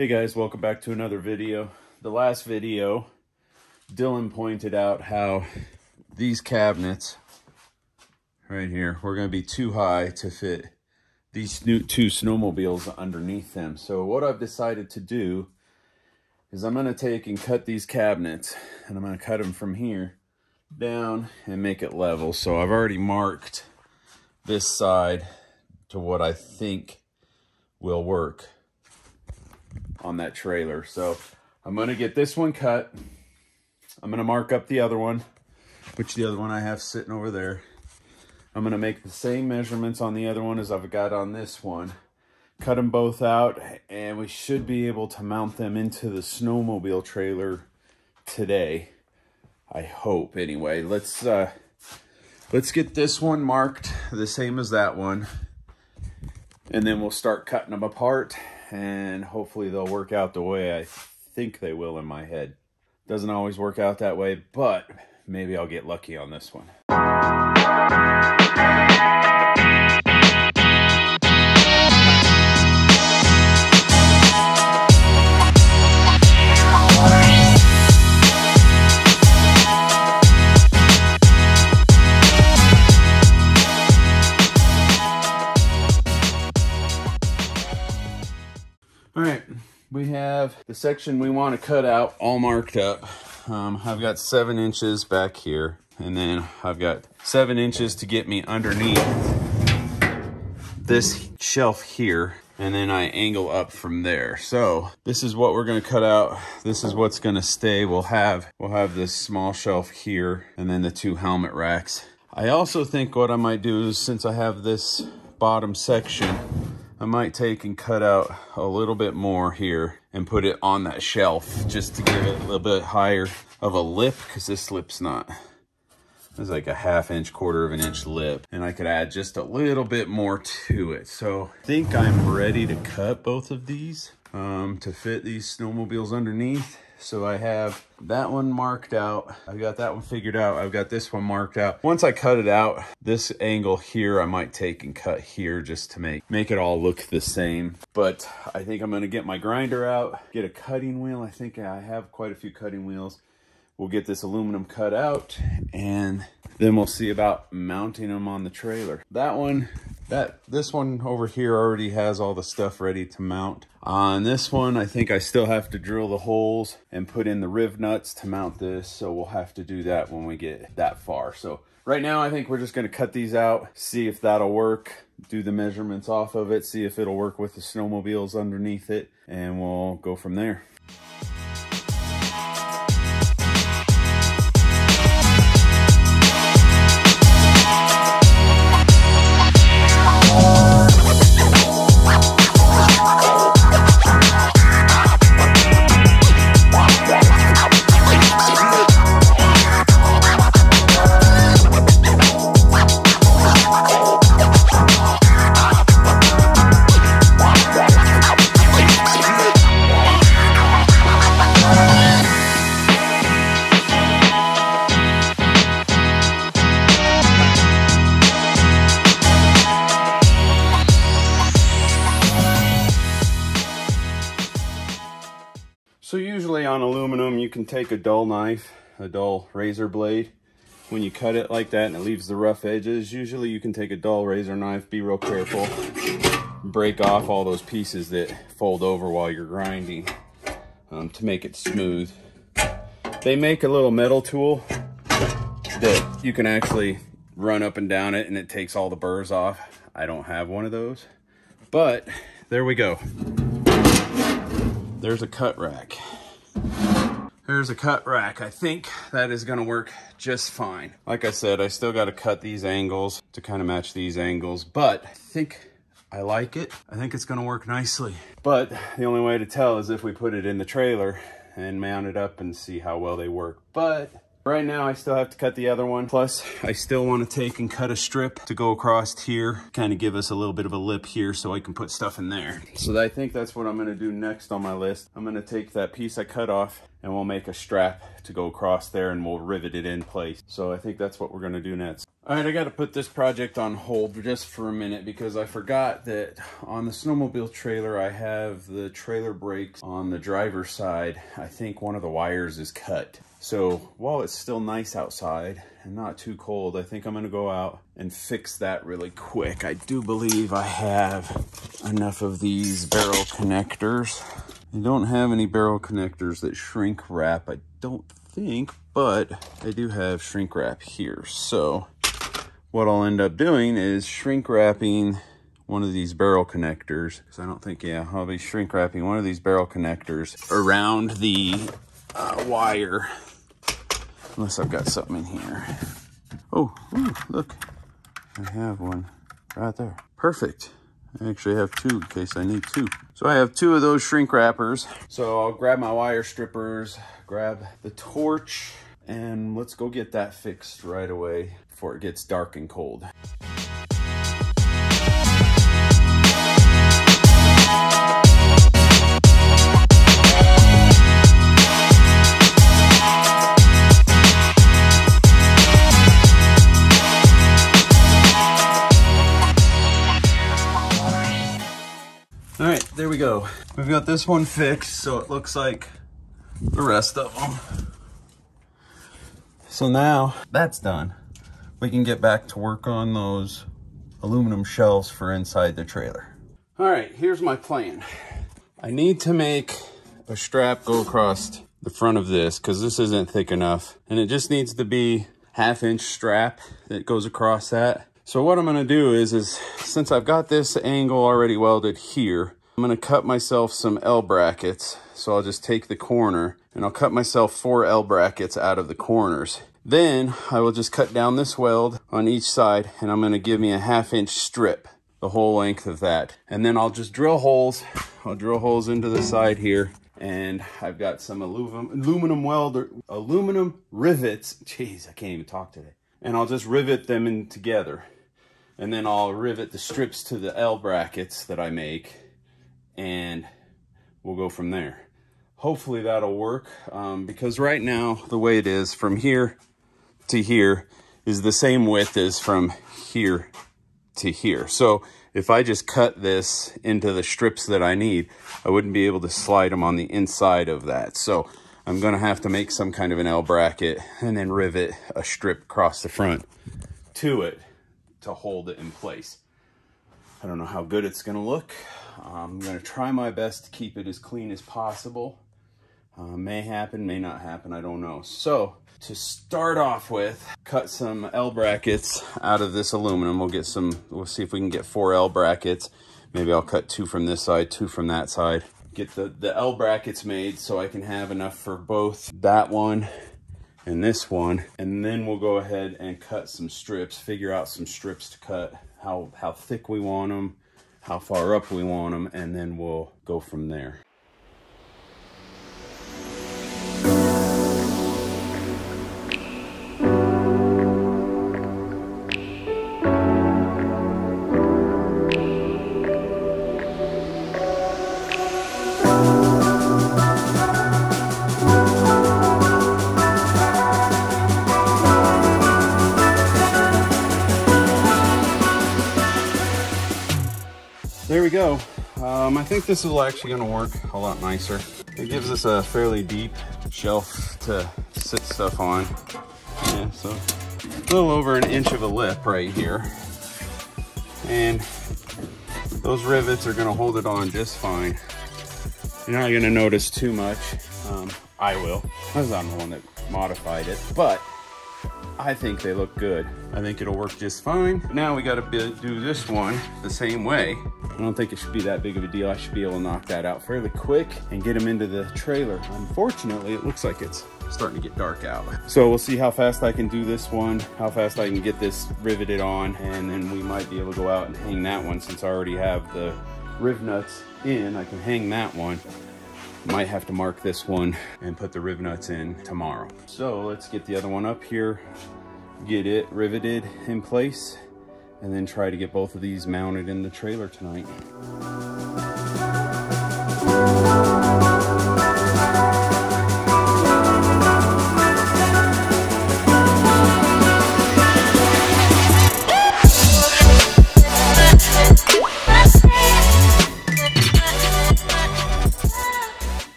Hey guys, welcome back to another video. The last video, Dylan pointed out how these cabinets right here were going to be too high to fit these two snowmobiles underneath them. So what I've decided to do is I'm going to take and cut these cabinets, and I'm going to cut them from here down and make it level. So I've already marked this side to what I think will work on that trailer. So I'm going to get this one cut. I'm going to mark up the other one, which the other one I have sitting over there. I'm going to make the same measurements on the other one as I've got on this one. Cut them both out, and we should be able to mount them into the snowmobile trailer today. I hope, anyway. Let's get this one marked the same as that one, and then we'll start cutting them apart, and hopefully they'll work out the way I think they will in my head. Doesn't always work out that way, but maybe I'll get lucky on this one. All right, we have the section we want to cut out all marked up. I've got 7 inches back here, and then I've got 7 inches to get me underneath this shelf here, and then I angle up from there. So this is what we're going to cut out. This is what's going to stay. We'll have this small shelf here, and then the 2 helmet racks. I also think what I might do is, since I have this bottom section, I might take and cut out a little bit more here and put it on that shelf just to give it a little bit higher of a lip, because this lip's not, it's like a 1/2 inch, 1/4 of an inch lip, and I could add just a little bit more to it. So I think I'm ready to cut both of these to fit these snowmobiles underneath. So I have that one marked out. I've got that one figured out. I've got this one marked out. Once I cut it out, this angle here, I might take and cut here just to make it all look the same. But I think I'm gonna get my grinder out, get a cutting wheel. I think I have quite a few cutting wheels. We'll get this aluminum cut out, and then we'll see about mounting them on the trailer. This one over here already has all the stuff ready to mount. On this one, I think I still have to drill the holes and put in the riv nuts to mount this, so we'll have to do that when we get that far. So right now, I think we're just gonna cut these out, see if that'll work, do the measurements off of it, see if it'll work with the snowmobiles underneath it, and we'll go from there. So usually on aluminum, you can take a dull knife, a dull razor blade. When you cut it like that and it leaves the rough edges, usually you can take a dull razor knife, be real careful, break off all those pieces that fold over while you're grinding to make it smooth. They make a little metal tool that you can actually run up and down it, and it takes all the burrs off. I don't have one of those, but there we go. There's a cut rack. There's a cut rack. I think that is gonna work just fine. Like I said, I still gotta cut these angles to kind of match these angles, but I think I like it. I think it's gonna work nicely. But the only way to tell is if we put it in the trailer and mount it up and see how well they work. But right now, I still have to cut the other one. Plus, I still want to take and cut a strip to go across here, kind of give us a little bit of a lip here so I can put stuff in there. So I think that's what I'm going to do next on my list. I'm going to take that piece I cut off and we'll make a strap to go across there and we'll rivet it in place. So I think that's what we're gonna do next. All right, I gotta put this project on hold just for a minute because I forgot that on the snowmobile trailer, I have the trailer brakes on the driver's side. I think one of the wires is cut. So while it's still nice outside and not too cold, I think I'm gonna go out and fix that really quick. I do believe I have enough of these barrel connectors. I don't have any barrel connectors that shrink wrap, I don't think, but I do have shrink wrap here. So what I'll end up doing is shrink wrapping one of these barrel connectors, because I don't think, yeah, I'll be shrink wrapping one of these barrel connectors around the wire, unless I've got something in here. Oh, ooh, look, I have one right there. Perfect. I actually have two in case I need two. So I have two of those shrink wrappers. So I'll grab my wire strippers, grab the torch, and let's go get that fixed right away before it gets dark and cold. All right, there we go. We've got this one fixed, so it looks like the rest of them. So now that's done, we can get back to work on those aluminum shelves for inside the trailer. All right, here's my plan. I need to make a strap go across the front of this because this isn't thick enough, and it just needs to be 1/2 inch strap that goes across that. So what I'm gonna do is since I've got this angle already welded here, I'm gonna cut myself some L brackets. So I'll just take the corner and I'll cut myself 4 L brackets out of the corners. Then I will just cut down this weld on each side, and I'm gonna give me a 1/2 inch strip, the whole length of that. And then I'll just drill holes. I'll drill holes into the side here, and I've got some aluminum rivets. Jeez, I can't even talk today. And I'll just rivet them in together. And then I'll rivet the strips to the L brackets that I make, and we'll go from there. Hopefully that'll work, because right now, the way it is from here to here is the same width as from here to here. So if I just cut this into the strips that I need, I wouldn't be able to slide them on the inside of that. So I'm gonna have to make some kind of an L bracket and then rivet a strip across the front to it to hold it in place. I don't know how good it's gonna look. I'm gonna try my best to keep it as clean as possible. May happen, may not happen, I don't know. So to start off with, cut some L brackets out of this aluminum. We'll see if we can get 4 L brackets. Maybe I'll cut 2 from this side, 2 from that side. Get the L brackets made so I can have enough for both that one and this one. And then we'll go ahead and cut some strips, figure out some strips to cut, how thick we want them, how far up we want them, and then we'll go from there. There we go. I think this is actually going to work a lot nicer. It gives us a fairly deep shelf to sit stuff on. Yeah, so a little over 1 inch of a lip right here. And those rivets are going to hold it on just fine. You're not going to notice too much. I will. I was not the one that modified it, but I think they look good. I think it'll work just fine. Now we got to do this one the same way. I don't think it should be that big of a deal. I should be able to knock that out fairly quick and get them into the trailer. Unfortunately, it looks like it's starting to get dark out. So we'll see how fast I can do this one, how fast I can get this riveted on, and then we might be able to go out and hang that one. Since I already have the riv nuts in, I can hang that one. Might have to mark this one and put the riv nuts in tomorrow. So let's get the other one up here, get it riveted in place, and then try to get both of these mounted in the trailer tonight.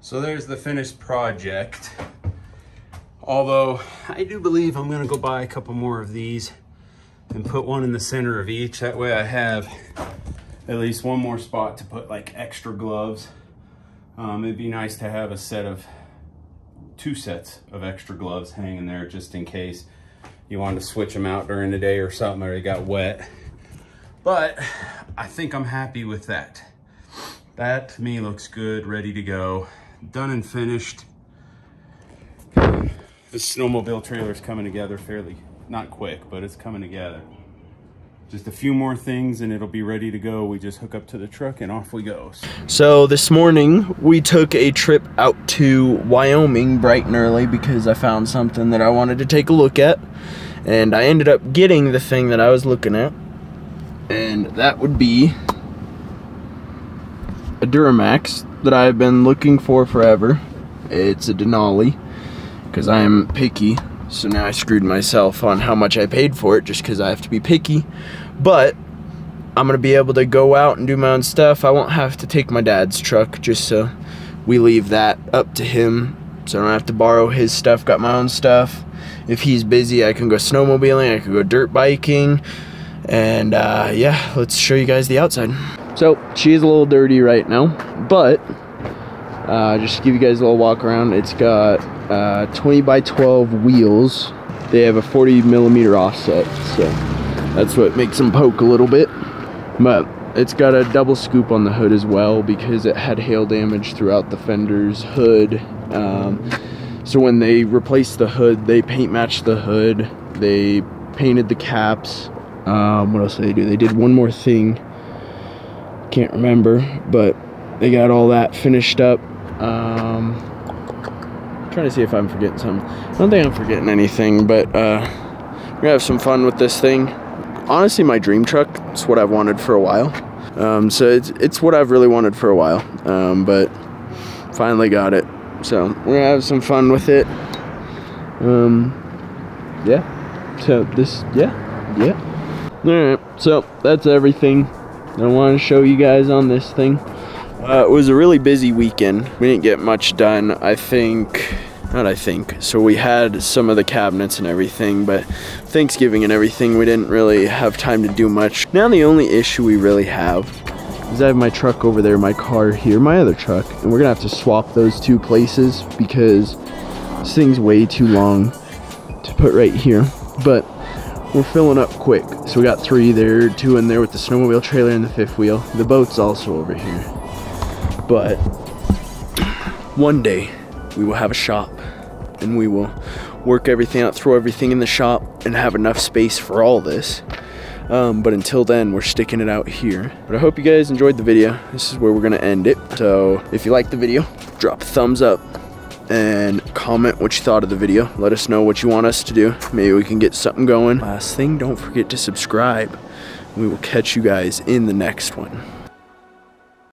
So there's the finished project. Although I do believe I'm gonna go buy a couple more of these and put one in the center of each. That way I have at least one more spot to put like extra gloves. It'd be nice to have a set of 2 sets of extra gloves hanging there just in case you wanted to switch them out during the day or something, or they got wet. But I think I'm happy with that. That to me looks good, ready to go. Done and finished. The snowmobile trailer is coming together fairly, not quick, but it's coming together. Just a few more things and it'll be ready to go. We just hook up to the truck and off we go. So this morning we took a trip out to Wyoming bright and early because I found something that I wanted to take a look at. And I ended up getting the thing that I was looking at. And that would be a Duramax that I've been looking for forever. It's a Denali, because I am picky, so now I screwed myself on how much I paid for it just because I have to be picky. But I'm gonna be able to go out and do my own stuff. I won't have to take my dad's truck, just so we leave that up to him, so I don't have to borrow his stuff. Got my own stuff. If he's busy, I can go snowmobiling, I can go dirt biking, and yeah, let's show you guys the outside. So she is a little dirty right now, but just to give you guys a little walk around, it's got 20 by 12 wheels. They have a 40mm offset, so that's what makes them poke a little bit. But it's got a double scoop on the hood as well because it had hail damage throughout the fender's hood. So when they replaced the hood, they paint matched the hood, they painted the caps. What else did they do? They did one more thing, can't remember, but they got all that finished up. Trying to see if I'm forgetting something. I don't think I'm forgetting anything, but we're gonna have some fun with this thing. Honestly, my dream truck, it's what I've wanted for a while. So it's what I've really wanted for a while, but finally got it. So we're gonna have some fun with it. Yeah. So this, yeah. Alright, so that's everything I want to show you guys on this thing. It was a really busy weekend. We didn't get much done. So we had some of the cabinets and everything, but Thanksgiving and everything, we didn't really have time to do much. Now the only issue we really have is I have my truck over there, my car here, my other truck, and we're gonna have to swap those 2 places because this thing's way too long to put right here. But we're filling up quick. So we got 3 there, 2 in there with the snowmobile trailer and the 5th wheel. The boat's also over here. But one day we will have a shop and we will work everything out, throw everything in the shop and have enough space for all this. But until then, we're sticking it out here. But I hope you guys enjoyed the video. This is where we're gonna end it. So if you liked the video, drop a thumbs up and comment what you thought of the video. Let us know what you want us to do. Maybe we can get something going. Last thing, don't forget to subscribe. We will catch you guys in the next one.